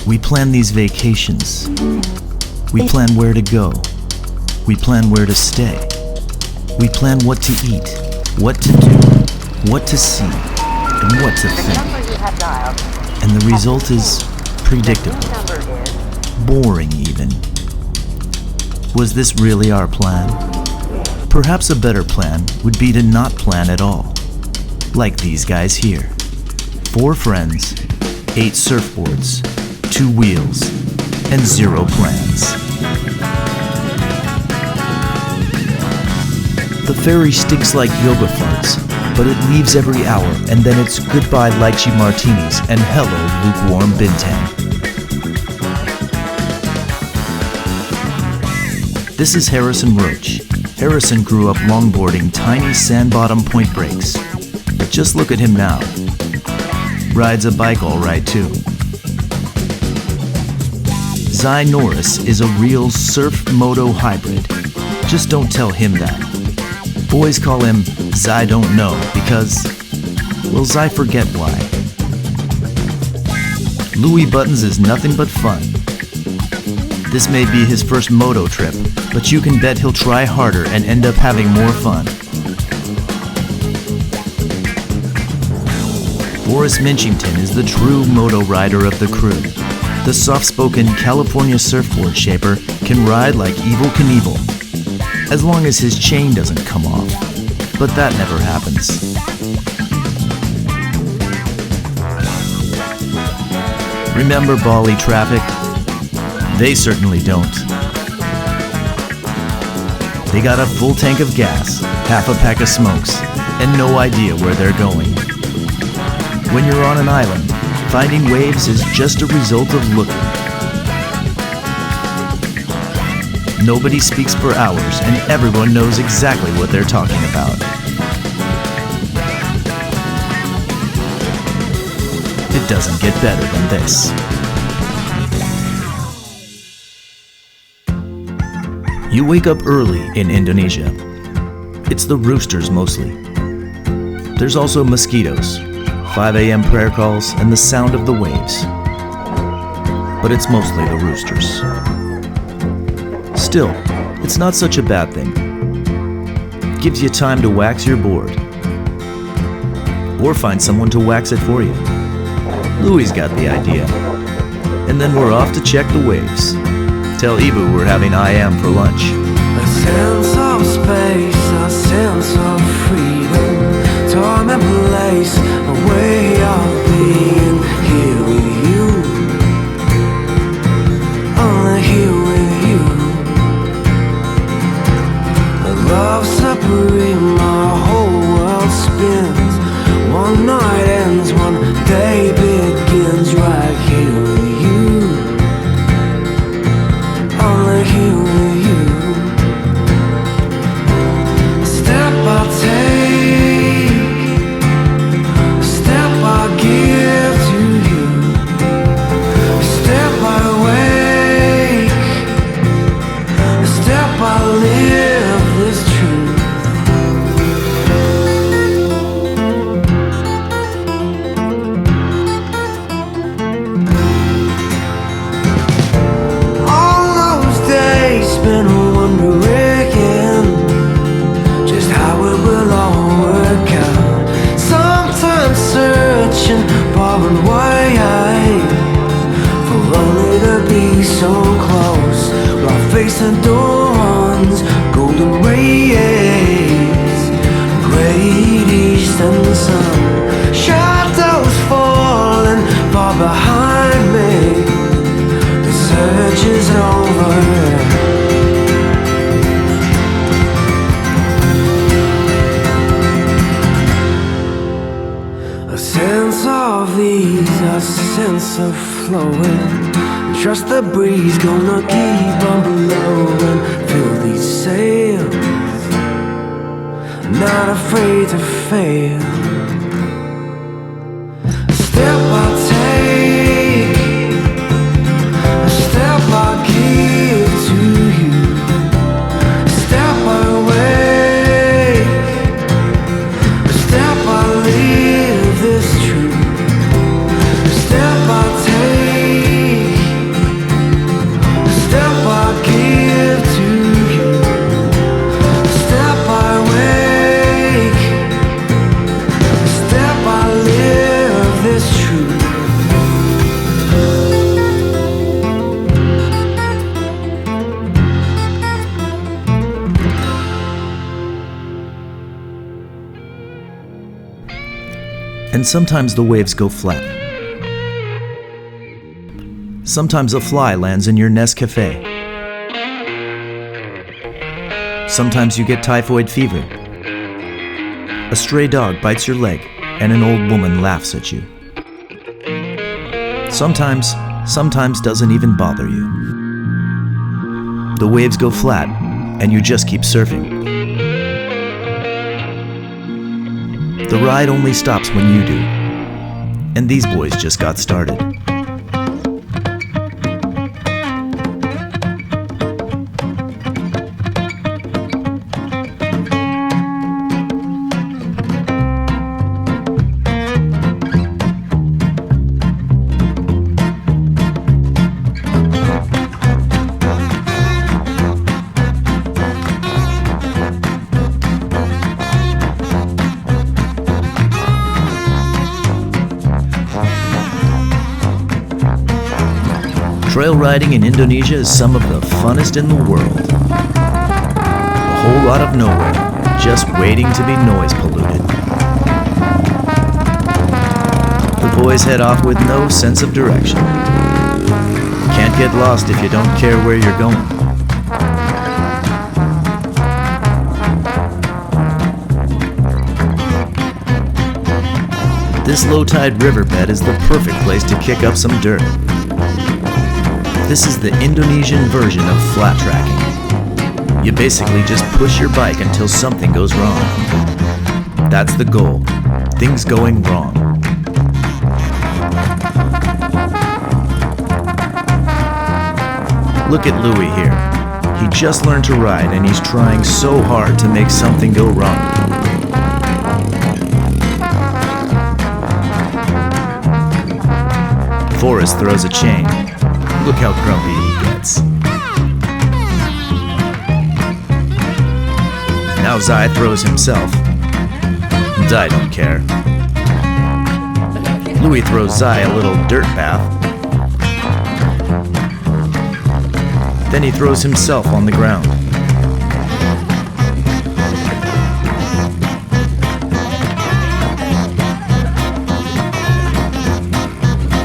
We plan these vacations. We plan where to go. We plan where to stay. We plan what to eat, what to do, what to see, and what to think. And the result is predictable. Boring even. Was this really our plan? Perhaps a better plan would be to not plan at all. Like these guys here. 4 friends, 8 surfboards, 2 wheels, and 0 plans. The ferry stinks like yoga farts, but it leaves every hour, and then it's goodbye lychee martinis and hello lukewarm bintang. This is Harrison Roach. Harrison grew up longboarding tiny sand-bottom point breaks. But just look at him now. Rides a bike all right too. Norris is a real surf-moto hybrid. Just don't tell him that. Boys call him Zy Don't Know because, well, Zy forget why. Lewie Buddons is nothing but fun. This may be his first moto trip, but you can bet he'll try harder and end up having more fun. Forrest Minchinton is the true moto rider of the crew. The soft-spoken California surfboard shaper can ride like Evel Knievel, as long as his chain doesn't come off. But that never happens. Remember Bali traffic? They certainly don't. They got a full tank of gas, half a pack of smokes, and no idea where they're going. When you're on an island, finding waves is just a result of looking. Nobody speaks for hours, and everyone knows exactly what they're talking about. It doesn't get better than this. You wake up early in Indonesia. It's the roosters mostly. There's also mosquitoes, 5 a.m. prayer calls, and the sound of the waves. But it's mostly the roosters. Still, it's not such a bad thing. Gives you time to wax your board. Or find someone to wax it for you. Louie's got the idea. And then we're off to check the waves. Tell Ibu we're having IM for lunch. A sense of space, a sense of freedom, time and place, a way of being here with you, only here with you. A love supreme, my whole world spins. One night ends, one day begins right here with you, only here with you. A step I take, a step I give to you, a step I wake, a step I live this truth. All those days spent wondering just how it will all work out. Sometimes searching for a way, for only to be so close. While facing dawn's golden rays, great eastern sun, shadows falling far behind me. The search is over. A sense of ease, a sense of flowing. Trust the breeze, gonna keep on blowing. Fill these sails, not afraid to fail. A step I take, a step I give to you, a step I wake, a step I live this truth. A step I take, And sometimes the waves go flat. Sometimes a fly lands in your Nescafe. Sometimes you get typhoid fever. A stray dog bites your leg and an old woman laughs at you. Sometimes doesn't even bother you. The waves go flat and you just keep surfing. The ride only stops when you do. And these boys just got started. Trail riding in Indonesia is some of the funnest in the world. A whole lot of nowhere, just waiting to be noise polluted. The boys head off with no sense of direction. Can't get lost if you don't care where you're going. This low-tide riverbed is the perfect place to kick up some dirt. This is the Indonesian version of flat tracking. You basically just push your bike until something goes wrong. That's the goal. Things going wrong. Look at Lewie here. He just learned to ride and he's trying so hard to make something go wrong. Forrest throws a chain. Look how grumpy he gets. Now Zai throws himself. And I don't care. Lewie throws Zai a little dirt bath. Then he throws himself on the ground.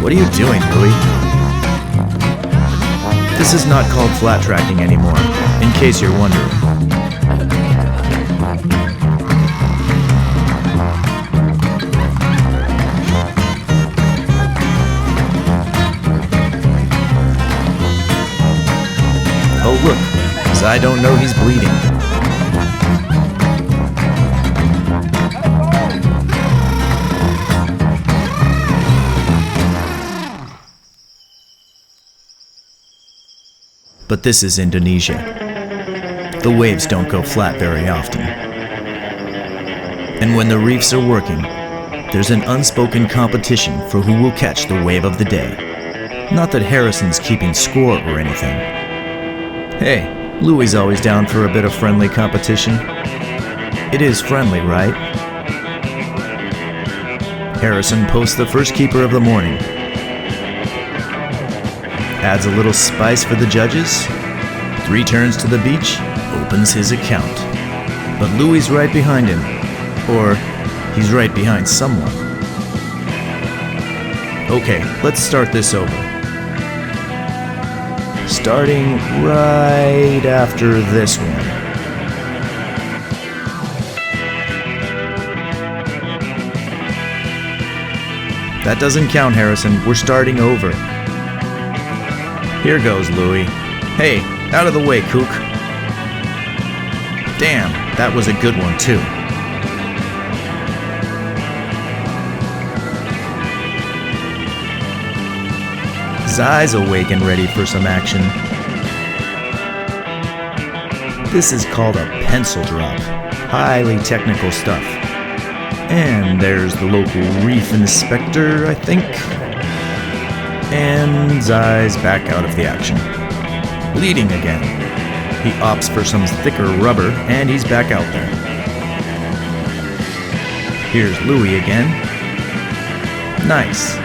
What are you doing, Lewie? This is not called flat tracking anymore, in case you're wondering. Oh look, 'cause I don't know he's bleeding. But this is Indonesia. The waves don't go flat very often. And when the reefs are working, there's an unspoken competition for who will catch the wave of the day. Not that Harrison's keeping score or anything. Hey, Lewie's always down for a bit of friendly competition. It is friendly, right? Harrison posts the first keeper of the morning. Adds a little spice for the judges. 3 turns to the beach, opens his account. But Lewie's right behind him. Or, he's right behind someone. Okay, let's start this over. Starting right after this one. That doesn't count, Harrison. We're starting over. Here goes, Lewie. Hey, out of the way, kook. Damn, that was a good one, too. Zai's awake and ready for some action. This is called a pencil drop. Highly technical stuff. And there's the local reef inspector, I think. And Zai's back out of the action. Bleeding again. He opts for some thicker rubber, and he's back out there. Here's Lewie again. Nice.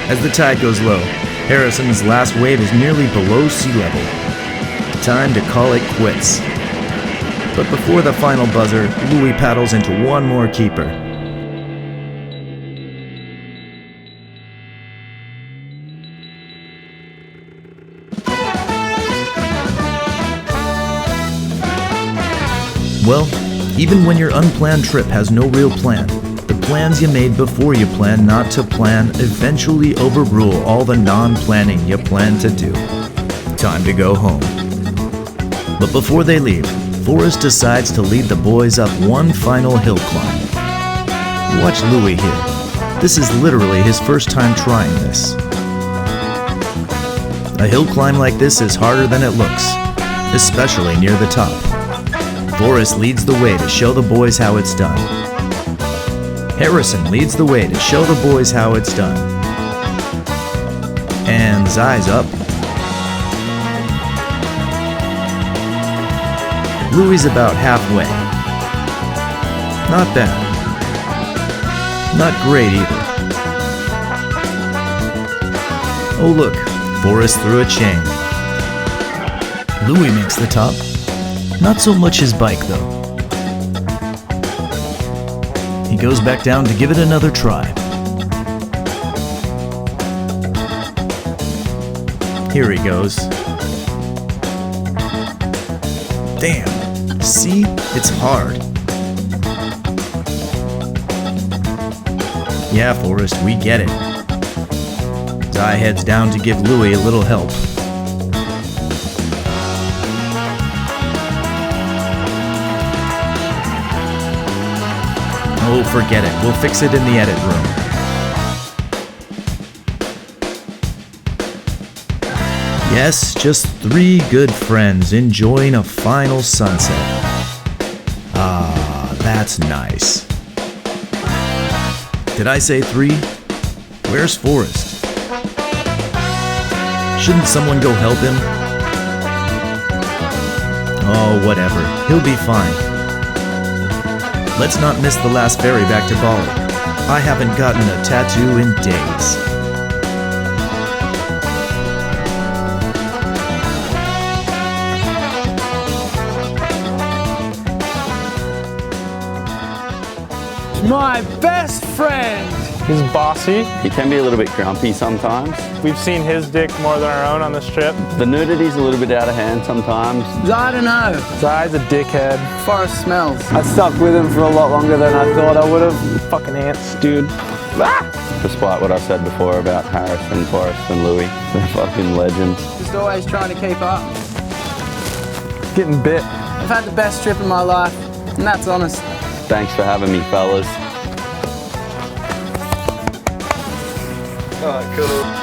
As the tide goes low, Harrison's last wave is nearly below sea level. Time to call it quits. But before the final buzzer, Lewie paddles into one more keeper. Well, even when your unplanned trip has no real plan, the plans you made before you plan not to plan eventually overrule all the non-planning you plan to do. Time to go home. But before they leave, Forrest decides to lead the boys up one final hill climb. Watch Lewie here. This is literally his first time trying this. A hill climb like this is harder than it looks, especially near the top. Forrest leads the way to show the boys how it's done. Harrison leads the way to show the boys how it's done. And eyes up. Lewie's about halfway. Not bad. Not great either. Oh look, Forrest threw a chain. Lewie makes the top. Not so much his bike though. He goes back down to give it another try. Here he goes. Damn, see? It's hard. Yeah, Forrest, we get it. Zai heads down to give Lewie a little help. Oh, forget it. We'll fix it in the edit room. Yes, just 3 good friends enjoying a final sunset. Ah, that's nice. Did I say 3? Where's Forrest? Shouldn't someone go help him? Oh, whatever. He'll be fine. Let's not miss the last ferry back to Bali. I haven't gotten a tattoo in days. My best friend! He's bossy. He can be a little bit grumpy sometimes. We've seen his dick more than our own on this trip. The nudity's a little bit out of hand sometimes. I don't know. Zai's a dickhead. Forrest smells. I stuck with him for a lot longer than I thought I would have. Fucking ants, dude. Ah! Despite what I said before about Harrison, Forrest and Lewie, they're fucking legends. Just always trying to keep up. Getting bit. I've had the best trip of my life, and that's honest. Thanks for having me, fellas. Oh, cool.